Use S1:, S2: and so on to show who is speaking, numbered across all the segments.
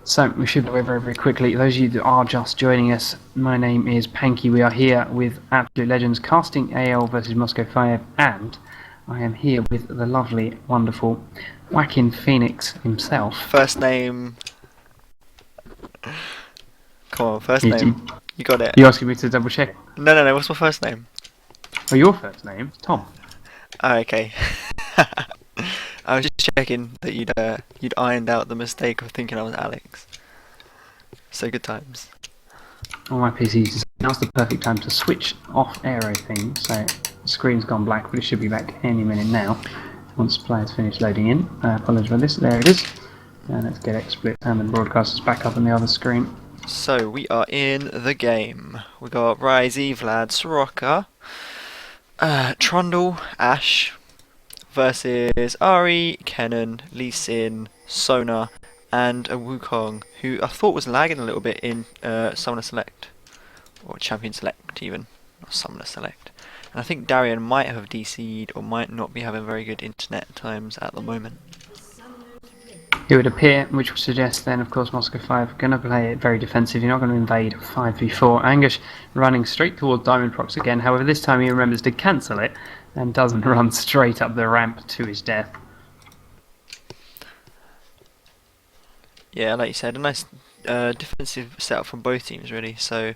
S1: So we should go very, very quickly. Those of you that are just joining us, my name is Panky. We are here with Absolute Legends casting AL versus Moscow 5, and I am here with the lovely, wonderful WhackinPhoenix himself.
S2: First name. Come on, first name. You got it.
S1: You asking me to double check?
S2: No. What's my first name?
S1: Oh, your first name, Tom.
S2: Oh, okay. I was just checking that you'd ironed out the mistake of thinking I was Alex. So good times.
S1: On my PC, now's the perfect time to switch off aero thing. So the screen's gone black, but it should be back any minute now. Once players finish loading in. Apologies for this. There it is. And let's get XSplit and the broadcasters back up on the other screen.
S2: So we are in the game. We got Ryze, Vlad, Soraka, Trundle, Ashe versus Ari, Kennen, Lee Sin, Sona, and a Wukong, who I thought was lagging a little bit in Summoner Select, or Champion Select even, not Summoner Select. And I think Darian might have DC'd or might not be having very good internet times at the moment.
S1: It would appear, which would suggest then, of course, Moscow 5 are going to play it very defensive. You're not going to invade 5v4. Anguish running straight towards Diamond Procs again. However, this time he remembers to cancel it and doesn't run straight up the ramp to his death.
S2: Yeah, like you said, a nice defensive setup from both teams, really. So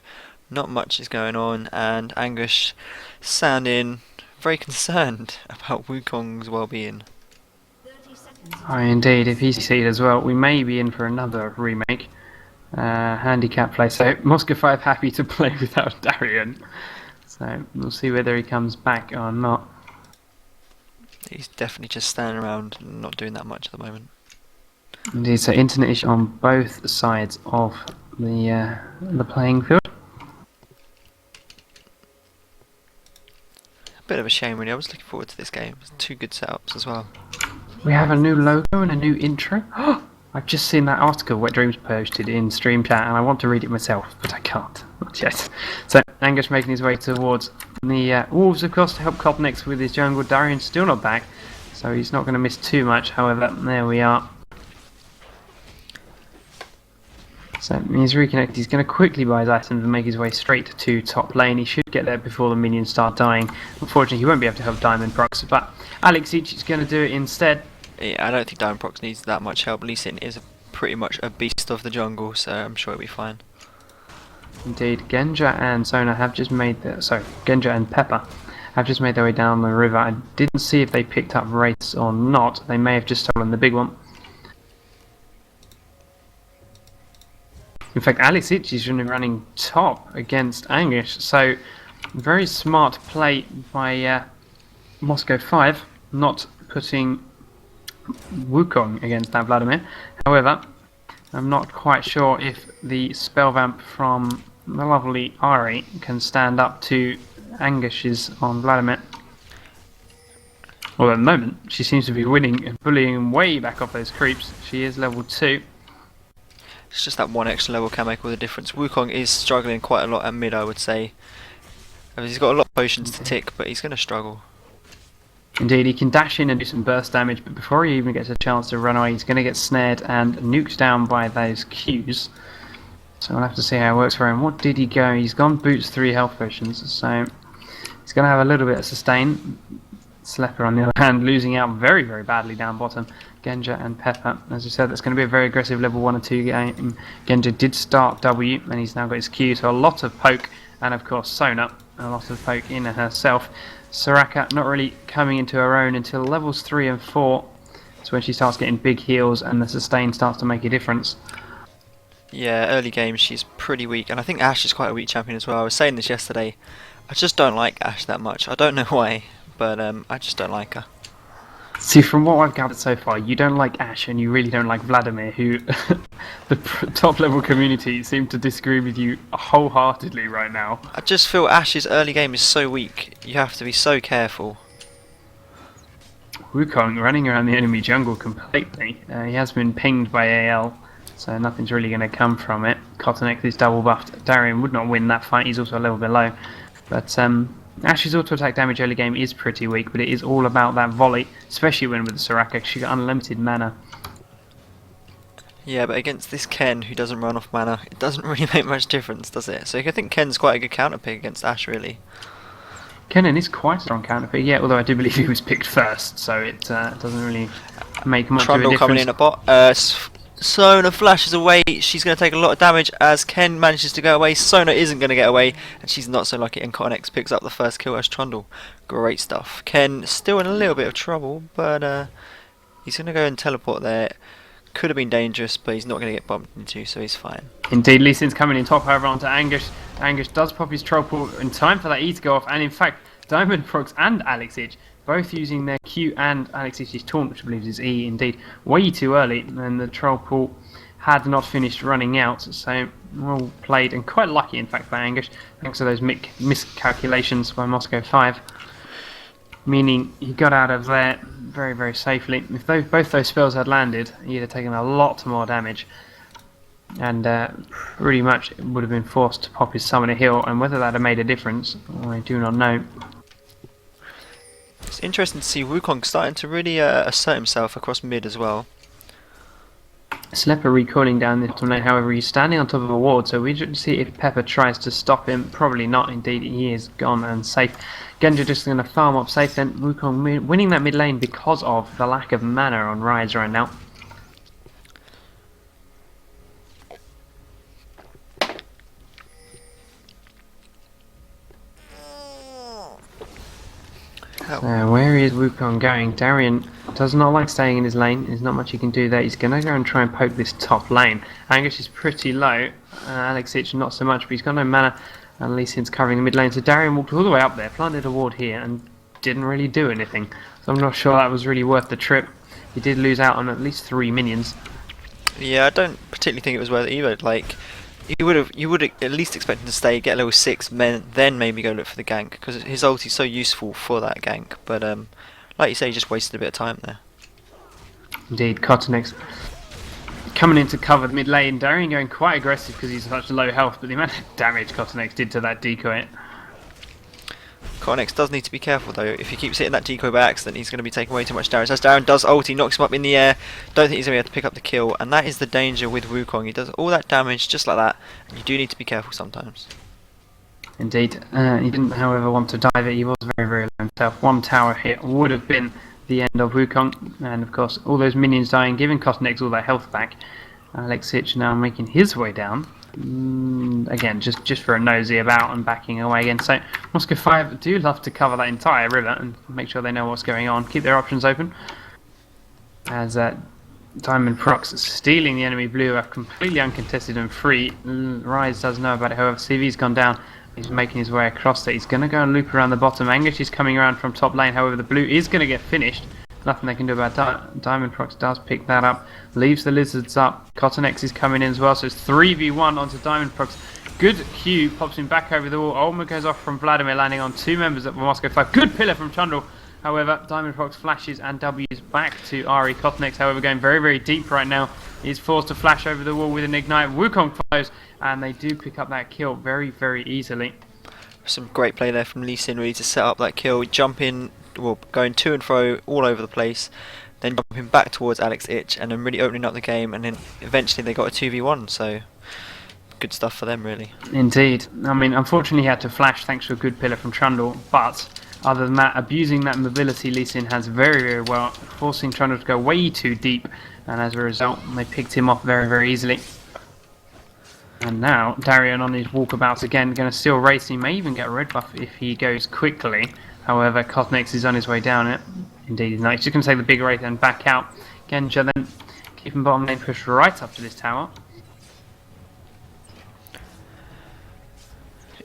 S2: not much is going on, and Anguish sounding very concerned about Wukong's well-being.
S1: Oh, indeed, if he's succeeded as well, we may be in for another remake. Handicap play, so Moscow 5 happy to play without Darian. So we'll see whether he comes back or not.
S2: He's definitely just standing around and not doing that much at the moment.
S1: Indeed, so internet issue on both sides of the playing field.
S2: A bit of a shame, really. I was looking forward to this game. It's two good setups as well.
S1: We have a new logo and a new intro. I've just seen that article Wet Dreams posted in Stream Chat, and I want to read it myself, but I can't. Not yet. So Anguish making his way towards the Wolves, of course, to help Cop next with his jungle. Darian's still not back, so he's not going to miss too much. However, there we are. So he's reconnected. He's going to quickly buy his items and make his way straight to top lane. He should get there before the minions start dying. Unfortunately, he won't be able to help Diamond Procs, but Alex Each is going to do it instead.
S2: Yeah, I don't think Diamond Procs needs that much help. Lee Sin is pretty much a beast of the jungle, so I'm sure he'll be fine.
S1: Indeed, Genja and Sona have just made Genja and Pepper have just made their way down the river. I didn't see if they picked up Wraiths or not. They may have just stolen the big one. In fact, Alex Itch is running top against Anguish, so very smart play by Moscow 5, not putting Wukong against that Vladimir. However, I'm not quite sure if the spell vamp from the lovely Ari can stand up to Anguish's on Vladimir. Well, at the moment, she seems to be winning and bullying him way back off those creeps. She is level 2.
S2: It's just that one extra level can make all the difference. Wukong is struggling quite a lot at mid, I would say. I mean, he's got a lot of potions to tick, but he's going to struggle.
S1: Indeed, he can dash in and do some burst damage, but before he even gets a chance to run away, he's going to get snared and nuked down by those Qs. So we'll have to see how it works for him. What did he go? He's gone boots 3 health potions, so he's going to have a little bit of sustain. Slepper, on the other hand, losing out very, very badly down bottom. Genja and Pepper. As I said, that's going to be a very aggressive level 1 or 2 game. Genja did start W, and he's now got his Q, so a lot of poke, and of course Sona, a lot of poke in herself. Soraka not really coming into her own until levels 3 and 4. That's when she starts getting big heals, and the sustain starts to make a difference.
S2: Yeah, early game she's pretty weak, and I think Ashe is quite a weak champion as well. I was saying this yesterday. I just don't like Ashe that much. I don't know why, but I just don't like her.
S1: See, from what I've gathered so far, you don't like Ashe and you really don't like Vladimir, who the top level community seem to disagree with you wholeheartedly right now.
S2: I just feel Ashe's early game is so weak. You have to be so careful.
S1: Wukong running around the enemy jungle completely. He has been pinged by AL, so nothing's really going to come from it. Cottonex is double buffed. Darian would not win that fight, he's also a level below. But Ashe's auto attack damage early game is pretty weak, but it is all about that volley, especially when with the Soraka, she got unlimited mana.
S2: Yeah, but against this Ken who doesn't run off mana, it doesn't really make much difference, does it? So I think Ken's quite a good counter pick against Ash, really.
S1: Kennen is quite a strong counter pick, yeah, although I do believe he was picked first, so it doesn't really make much of a
S2: Trundle
S1: difference.
S2: coming in at bot. Sona flashes away. She's going to take a lot of damage as Ken manages to go away. Sona isn't going to get away, and she's not so lucky. And Cotton X picks up the first kill as Trundle. Great stuff. Ken still in a little bit of trouble, but he's going to go and teleport there. Could have been dangerous, but he's not going to get bumped into, so he's fine.
S1: Indeed, Lee Sin's coming in top, however, onto Angus. Angus does pop his troll pool in time for that E to go off, and in fact, Diamond Prox and Alex Itch both using their Q and Alex Itch's taunt, which I believe is E indeed, way too early, and the troll pool had not finished running out, so well played, and quite lucky in fact by Angus, thanks to those miscalculations by Moscow 5. Meaning he got out of there very, very safely. If both those spells had landed, he'd have taken a lot more damage. And pretty much would have been forced to pop his summoner heal, and whether that had made a difference, I do not know.
S2: It's interesting to see Wukong starting to really assert himself across mid as well.
S1: Slepper recoiling down this lane, however, he's standing on top of a ward, so we should see if Pepper tries to stop him. Probably not, indeed, he is gone and safe. Genja just going to farm up safe then. Wukong winning that mid lane because of the lack of mana on Rise right now. Where is Wukong going? Darien does not like staying in his lane. There's not much he can do there. He's going to go and try and poke this top lane. Angus is pretty low. Alex Itch not so much, but he's got no mana. And Lee Sin's covering the mid lane. So Darien walked all the way up there, planted a ward here, and didn't really do anything. So I'm not sure that was really worth the trip. He did lose out on at least 3 minions.
S2: Yeah, I don't particularly think it was worth it either. Like, you would at least expect him to stay, get level 6, then maybe go look for the gank, because his ult is so useful for that gank. But like you say, he just wasted a bit of time there.
S1: Indeed, Cottonex coming in to cover the mid lane. Darien going quite aggressive because he's such low health, but the amount of damage Cottonex did to that decoy.
S2: Cottonex does need to be careful though. If he keeps hitting that decoy by accident, he's going to be taking way too much damage. As Darien does ult, he knocks him up in the air. Don't think he's going to be able to pick up the kill, and that is the danger with Wukong. He does all that damage just like that, and you do need to be careful sometimes.
S1: Indeed, he didn't, however, want to dive it. He was very, very low himself. One tower hit would have been the end of Wukong, and of course, all those minions dying, giving Cottonex all their health back. Alex Itch now making his way down. Again, just for a nosy about and backing away again. So Moscow 5 do love to cover that entire river and make sure they know what's going on. Keep their options open. As Diamond Prox stealing the enemy blue are completely uncontested and free. Rise does know about it, however, CV's gone down. He's making his way across it. He's going to go and loop around the bottom. Angus is coming around from top lane, however, the blue is going to get finished. Nothing they can do about that. Diamond Prox does pick that up, leaves the lizards up. Cottonex is coming in as well, so it's 3v1 onto Diamond Prox. Good Q, pops him back over the wall. Ulma goes off from Vladimir, landing on 2 members of Moscow 5. Good pillar from Trundle. However, Diamond Prox flashes and W's back to Ari. Cottonex, however, going very, very deep right now. He's forced to flash over the wall with an ignite. Wukong follows, and they do pick up that kill very, very easily.
S2: Some great play there from Lee Sin really to set up that kill, jump in, well, going to and fro all over the place, then jumping back towards Alex Itch, and then really opening up the game, and then eventually they got a 2v1, so good stuff for them really.
S1: Indeed. I mean, unfortunately he had to flash thanks to a good pillar from Trundle, but other than that, abusing that mobility Lee Sin has very, very well, forcing Trundle to go way too deep, and as a result they picked him off very, very easily. And now, Darien on his walkabouts again, going to still race. He may even get a red buff if he goes quickly. However, Cottonex is on his way down it. Indeed, he's not. He's just going to take the big wraith and back out. Genja then keeping bottom lane pushed right up to this tower.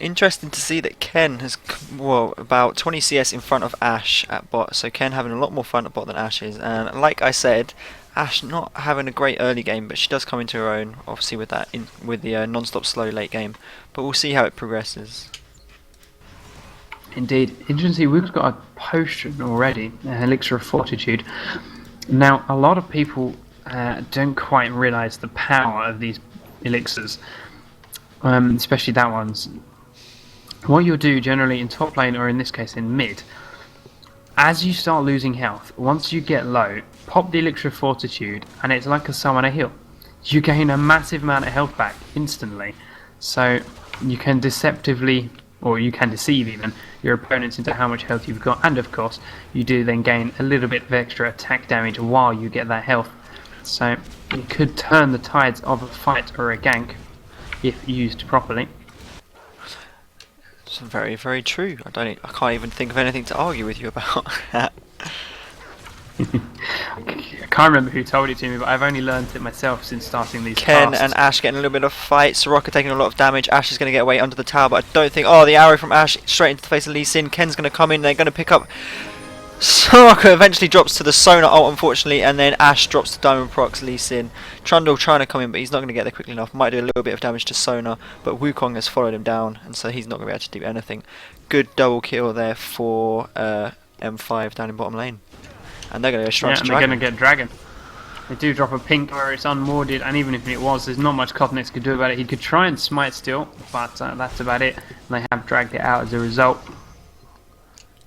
S2: Interesting to see that Ken has, well, about 20 CS in front of Ash at bot. So Ken having a lot more fun at bot than Ash is. And like I said, Ash not having a great early game, but she does come into her own, obviously with that, with the non-stop slow late game. But we'll see how it progresses.
S1: Indeed, interestingly, we've got a potion already, Elixir of Fortitude. Now, a lot of people don't quite realise the power of these elixirs, especially that one's. What you'll do generally in top lane, or in this case in mid, as you start losing health, once you get low, pop the Elixir of Fortitude, and it's like a summoner heal. you gain a massive amount of health back instantly. So you can deceptively, or you can deceive even, your opponents into how much health you've got, and of course you do then gain a little bit of extra attack damage while you get that health. So it could turn the tides of a fight or a gank if used properly.
S2: It's very, very true. I can't even think of anything to argue with you about that.
S1: I can't remember who told it to me, but I've only learned it myself since starting these
S2: Ken
S1: casts.
S2: and Ash getting a little bit of fight. Soraka taking a lot of damage. Ash is going to get away under the tower, but I don't think... Oh, the arrow from Ash straight into the face of Lee Sin. Ken's going to come in. They're going to pick up... Soraka eventually drops to the Sona ult, unfortunately, and then Ash drops to Diamond Procs Lee Sin. Trundle trying to come in, but he's not going to get there quickly enough. Might do a little bit of damage to Sona, but Wukong has followed him down, and so he's not going to be able to do anything. Good double kill there for M5 down in bottom lane. And they're going to go straight to
S1: and
S2: Dragon.
S1: they're going to get Dragon. They do drop a pink where it's unmoored, and even if it was, there's not much Cotnex could do about it. He could try and smite still, but that's about it. And they have dragged it out as a result.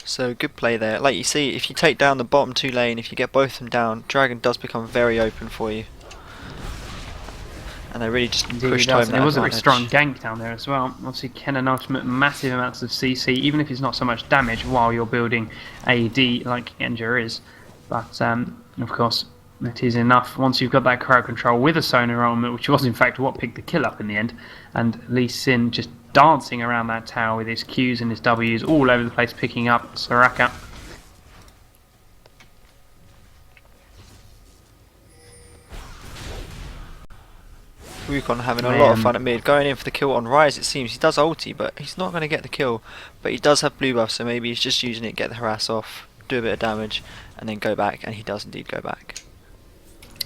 S2: So good play there. Like you see, if you take down the bottom 2 lane, if you get both of them down, Dragon does become very open for you. And they really just pushed home that
S1: It was a very
S2: advantage.
S1: strong gank down there as well. Obviously, Kennen ultimate, massive amounts of CC, even if it's not so much damage while you're building AD like Genja is. But of course, it is enough once you've got that crowd control with a Sona ultimate, which was in fact what picked the kill up in the end. And Lee Sin just dancing around that tower with his Qs and his Ws all over the place, picking up Soraka.
S2: Wukong having a lot of fun at mid, going in for the kill on Rise. It seems he does ulti, but he's not going to get the kill. But he does have blue buff, so maybe he's just using it to get the harass off, do a bit of damage, and then go back. And he does indeed go back.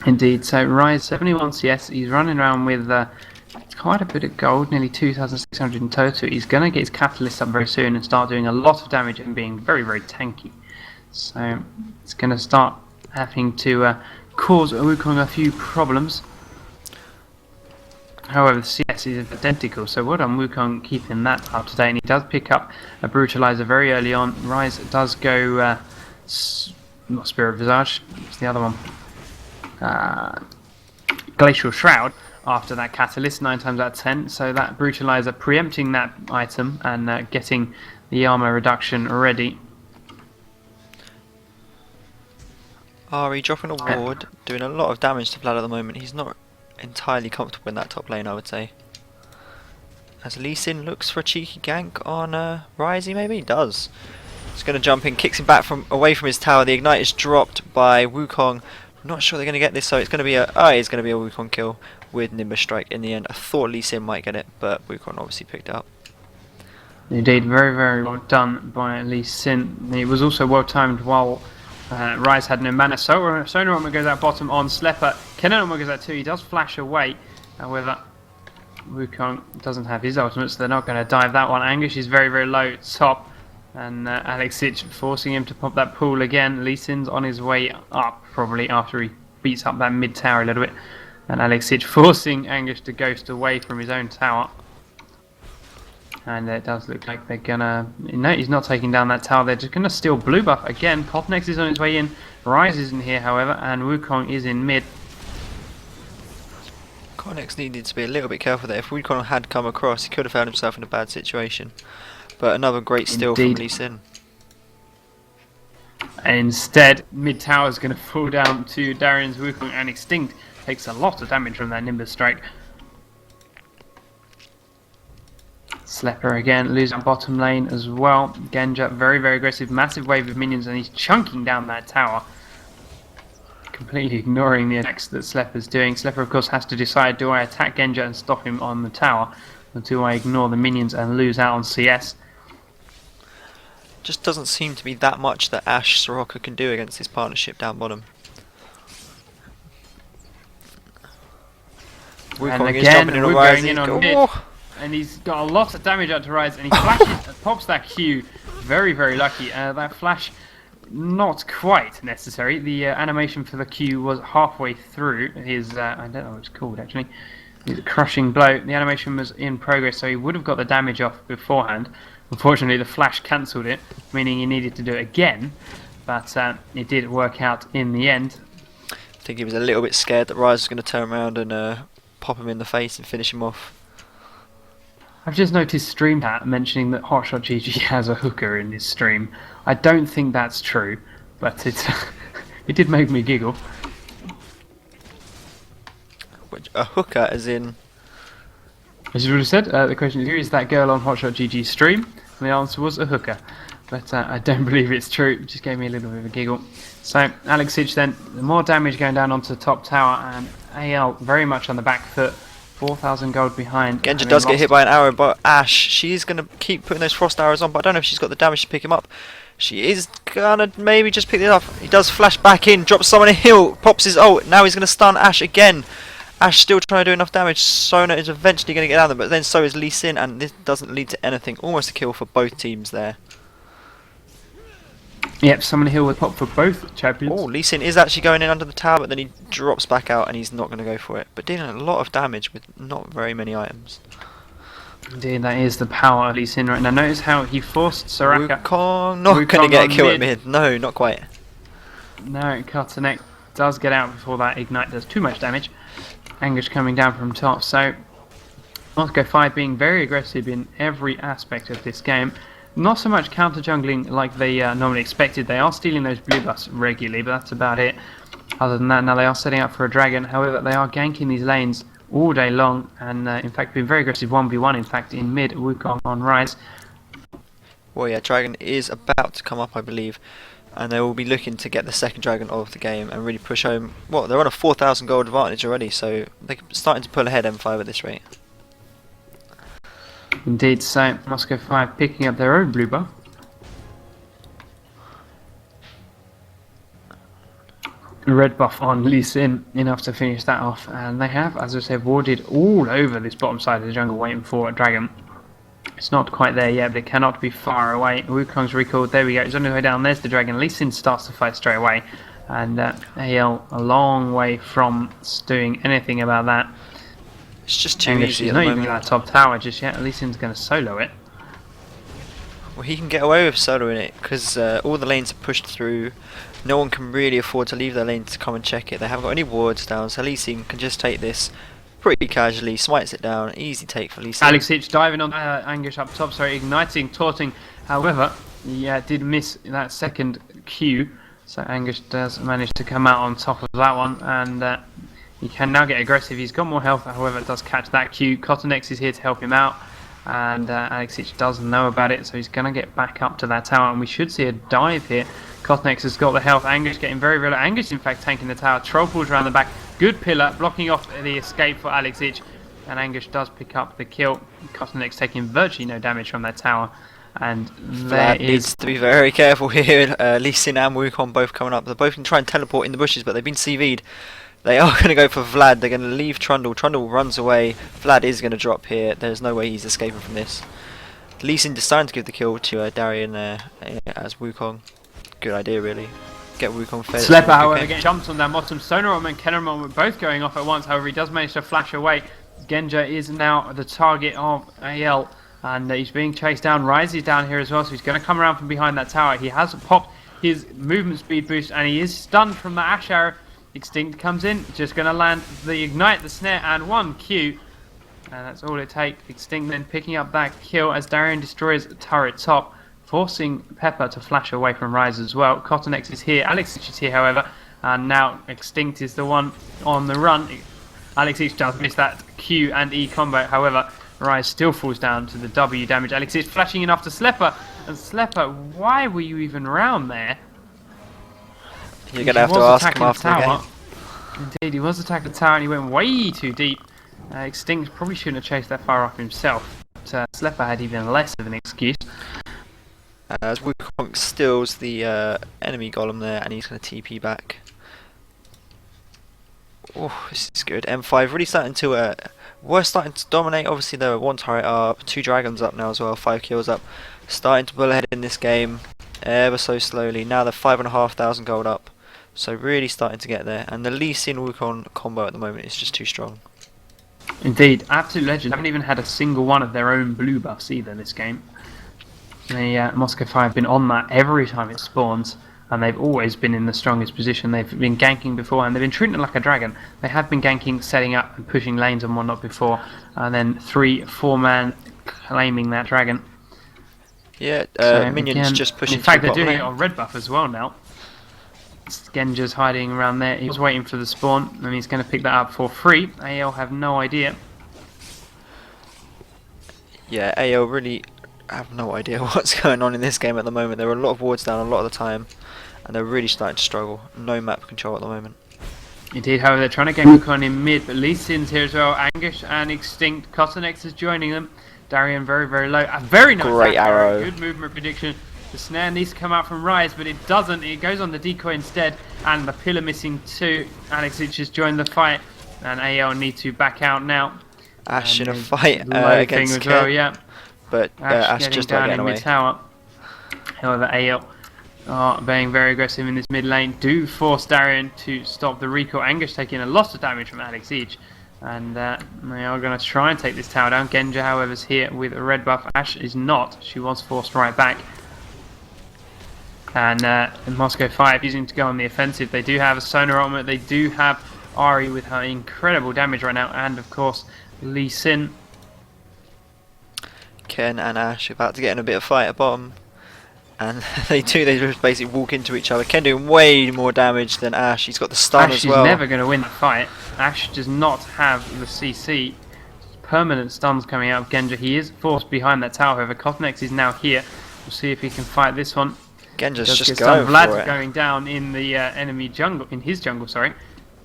S1: Indeed. So Rise 71 CS. He's running around with quite a bit of gold, nearly 2,600 in total. He's going to get his catalyst up very soon and start doing a lot of damage and being very, very tanky. So it's going to start having to cause Wukong a few problems. However, the CS is identical, so well done Wukong keeping that up to date. And he does pick up a Brutalizer very early on. Rise does go, not Spirit Visage, it's the other one. Glacial Shroud after that Catalyst 9 times out of 10. So that Brutalizer preempting that item and getting the armor reduction ready.
S2: Ari dropping a ward, doing a lot of damage to Vlad at the moment. He's not entirely comfortable in that top lane, I would say. As Lee Sin looks for a cheeky gank on Risey, maybe? He does. He's going to jump in, kicks him back away from his tower. The ignite is dropped by Wukong. I'm not sure they're going to get this, so it's going to be a Wukong kill with Nimbus Strike in the end. I thought Lee Sin might get it, but Wukong obviously picked it up.
S1: Indeed, very, very well done by Lee Sin. It was also well timed while Rise had no mana. Sona Ultimate goes out bottom on Slepper. Kennen Ultimate goes out too. He does flash away. However, Wukong doesn't have his ultimate, so they're not going to dive that one. Anguish is very, very low top. And Alex Sitch forcing him to pop that pool again. Lee Sin's on his way up, probably, after he beats up that mid tower a little bit. And Alex Sitch forcing Anguish to ghost away from his own tower. And it does look like they're gonna... No, he's not taking down that tower. They're just gonna steal blue buff again. Cotnex is on his way in. Rise isn't here, however, and Wukong is in mid.
S2: Cotnex needed to be a little bit careful there. If Wukong had come across, he could have found himself in a bad situation. But another great steal from Lee Sin.
S1: Instead, mid tower is going to fall down to Darian's Wukong, and Extinct takes a lot of damage from that Nimbus Strike. Slepper again, losing bottom lane as well. Genja, very, very aggressive, massive wave of minions, and he's chunking down that tower. Completely ignoring the attacks that Slepper's doing. Slepper, of course, has to decide, do I attack Genja and stop him on the tower, or do I ignore the minions and lose out on CS?
S2: Just doesn't seem to be that much that Ash Soraka can do against this partnership down bottom. Wukong is jumping in on Rise.
S1: Going in on mid, and he's got a lot of damage out to Rise, and he flashes, pops that Q. Very, very lucky. That flash, not quite necessary. The animation for the Q was halfway through his, I don't know what it's called actually, his crushing blow. The animation was in progress, so he would have got the damage off beforehand. Unfortunately, the flash cancelled it, meaning he needed to do it again, but it did work out in the end.
S2: think he was a little bit scared that Rise was going to turn around and pop him in the face and finish him off.
S1: I've just noticed Scrimcast mentioning that Hotshot GG has a hooker in his stream. I don't think that's true, but it did make me giggle.
S2: Which, a hooker as in...
S1: As you would have said, the question is, who is that girl on Hotshot GG's stream? And the answer was a hooker. But I don't believe it's true. It just gave me a little bit of a giggle. So, Alex Sich then, more damage going down onto the top tower, and AL very much on the back foot. 4,000 gold behind.
S2: Genja does get hit by an arrow, but Ash, she's going to keep putting those frost arrows on, but I don't know if she's got the damage to pick him up. She is going to maybe just pick it up. He does flash back in, drops someone a hill, pops his ult. Now he's going to stun Ash again. Ash still trying to do enough damage. Sona is eventually going to get down there, but then so is Lee Sin, and this doesn't lead to anything. Almost a kill for both teams there.
S1: Yep, someone here with pop for both champions.
S2: Oh, Lee Sin is actually going in under the tower, but then he drops back out and he's not going to go for it. But dealing a lot of damage with not very many items.
S1: Indeed, that is the power of Lee Sin right now. Notice how he forced Soraka.
S2: Wukong not going to get a kill at mid. No, not quite.
S1: No, Kotanek does get out before that ignite does too much damage. Anguish coming down from top, so Moscow 5 being very aggressive in every aspect of this game. Not so much counter jungling like they normally expected. They are stealing those blue buffs regularly, but that's about it. Other than that, now they are setting up for a dragon. However, they are ganking these lanes all day long, and in fact being very aggressive 1v1 in fact in mid. Wukong on Rise.
S2: Well, yeah, dragon is about to come up, I believe, and they will be looking to get the second dragon of the game and really push home. Well, they're on a 4,000 gold advantage already, so they're starting to pull ahead M5 at this rate.
S1: Indeed, so Moscow 5 picking up their own blue buff. Red buff on Lee Sin, enough to finish that off, and they have, as I said, warded all over this bottom side of the jungle waiting for a dragon. It's not quite there yet, but it cannot be far away. Wukong's recalled, there we go, he's on his way down, there's the dragon. Lee Sin starts to fight straight away, and AL a long way from doing anything about that.
S2: It's just too easy at the
S1: moment. He's not even
S2: moment.
S1: at that top tower just yet, Lee Sin's going to solo it.
S2: Well, he can get away with soloing it because all the lanes are pushed through. No one can really afford to leave their lane to come and check it. They haven't got any wards down, so Lee Sin can just take this pretty casually, smites it down, easy take for Lee Sin.
S1: Alex Hitch diving on Anguish up top, sorry, igniting, taunting. However, he did miss that second Q, so Anguish does manage to come out on top of that one, and he can now get aggressive. He's got more health, however, does catch that Q. Kotanex is here to help him out, and Alex Hitch does know about it, so he's going to get back up to that tower, and we should see a dive here. Kotanex has got the health. Anguish getting very, very low. Anguish, in fact, tanking the tower. Troll pulls around the back. Good pillar, blocking off the escape for Alex Hitch, and Anguish does pick up the kill. Kotanex taking virtually no damage from that tower, and there
S2: needs to be very careful here. Lee Sin and Wukong both coming up. They're both going to try and teleport in the bushes, but they've been CV'd. They are going to go for Vlad. They're going to leave Trundle. Trundle runs away. Vlad is going to drop here. There's no way he's escaping from this. Lee Sin deciding to give the kill to Darian there as Wukong. Good idea, really. Get Wukong fed.
S1: Slepper, however, again jumps on down bottom. Sonorom and Kenneron were both going off at once. However, he does manage to flash away. Genja is now the target of AL, and he's being chased down. Rise is down here as well, so he's going to come around from behind that tower. He has popped his movement speed boost, and he is stunned from the Ash Arrow. Extinct comes in, just going to land the ignite, the snare, and one Q. And that's all it takes. Extinct then picking up that kill as Darian destroys the turret top, forcing Pepper to flash away from Rise as well. Kotanex is here, Alex is here, however, and now Extinct is the one on the run. Alex H does miss that Q and E combo, however, Rise still falls down to the W damage. Alex is flashing in after Slepper, and Slepper, why were you even around there?
S2: You're going to have to ask him after the game.
S1: Indeed, he was attacking the tower and he went way too deep. Extinct probably shouldn't have chased that far up himself, but Slepper had even less of an excuse.
S2: As Wukong steals the enemy golem there, and he's going to TP back. Oh, this is good. M5 really starting to we're starting to dominate. Obviously, there were one turret up, 2 dragons up now as well, 5 kills up. Starting to pull ahead in this game, ever so slowly. Now they're 5,500 gold up, so really starting to get there. And the Lee Sin Wukong combo at the moment is just too strong.
S1: Indeed, absolute legend. Haven't even had a single one of their own blue buffs either this game. The Moscow 5 have been on that every time it spawns, and they've always been in the strongest position. They've been ganking before, and they've been treating it like a dragon. They have been ganking, setting up, and pushing lanes and whatnot before, and then 3-4 man claiming that dragon.
S2: Yeah,
S1: So
S2: minions
S1: again,
S2: just pushing.
S1: in fact,
S2: through
S1: they're doing
S2: bottom
S1: it
S2: lane.
S1: on red buff as well now. Genja's hiding around there. He was waiting for the spawn, and he's going to pick that up for free. AL have no idea.
S2: Yeah, AO really have no idea what's going on in this game at the moment. There are a lot of wards down a lot of the time, and they're really starting to struggle. No map control at the moment.
S1: Indeed, however, they're trying to get Wukong in mid, but Lee Sin's here as well. Anguish and Extinct. Cottonex is joining them. Darian very, very low. A very nice
S2: Great arrow.
S1: Good movement prediction. The snare needs to come out from Rise, but it doesn't. It goes on the decoy instead, and the pillar missing too. Alexic has joined the fight, and AL need to back out now.
S2: Ash in a
S1: And
S2: fight
S1: low
S2: against
S1: thing as
S2: Ken,
S1: well, yeah.
S2: but Ash
S1: getting
S2: just
S1: down
S2: not
S1: in
S2: getting
S1: mid
S2: away.
S1: tower. However, AL are being very aggressive in this mid lane. Do force Darian to stop the recall. Anguish taking a lot of damage from Alex Siege. And they are going to try and take this tower down. Genja, however, is here with a red buff. Ash is not. She was forced right back. And Moscow 5 using to go on the offensive. They do have a Sonar ultimate. They do have Ari with her incredible damage right now. And, of course, Lee Sin.
S2: Ken and Ash about to get in a bit of fight at bottom. And they just basically walk into each other. Ken doing way more damage than Ash. He's got the stun
S1: Ash
S2: as
S1: is
S2: well.
S1: never going to win the fight. Ash does not have the CC. Permanent stuns coming out of Genja. He is forced behind that tower. However, Cottonex is now here. We'll see if he can fight this one.
S2: Genja's
S1: Does
S2: just
S1: get
S2: going
S1: stunned.
S2: for
S1: Vlad's
S2: it.
S1: going down in the enemy jungle, in his jungle, sorry.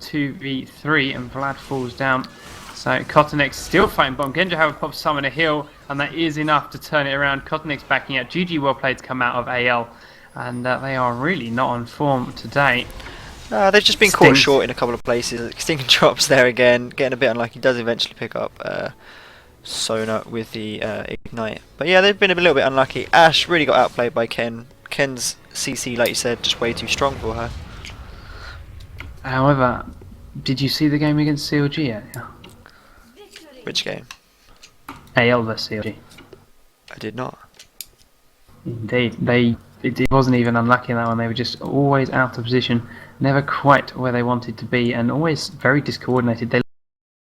S1: 2v3, and Vlad falls down. So Cottonex still fighting bottom. Genja, however, pops summon a heal, and that is enough to turn it around. Cottonex backing out. GG well played to come out of AL, and they are really not on form today.
S2: They've just been
S1: Stinks.
S2: caught short in a couple of places. Extinct drops there again, getting a bit unlucky. He does eventually pick up Sona with the Ignite. But yeah, they've been a little bit unlucky. Ash really got outplayed by Ken. Ken's CC, like you said, just way too strong for her.
S1: However, did you see the game against CLG yet?
S2: Which game?
S1: AL vs CLG.
S2: I did not.
S1: Indeed, it wasn't even unlucky in that one. They were just always out of position, never quite where they wanted to be, and always very discoordinated. They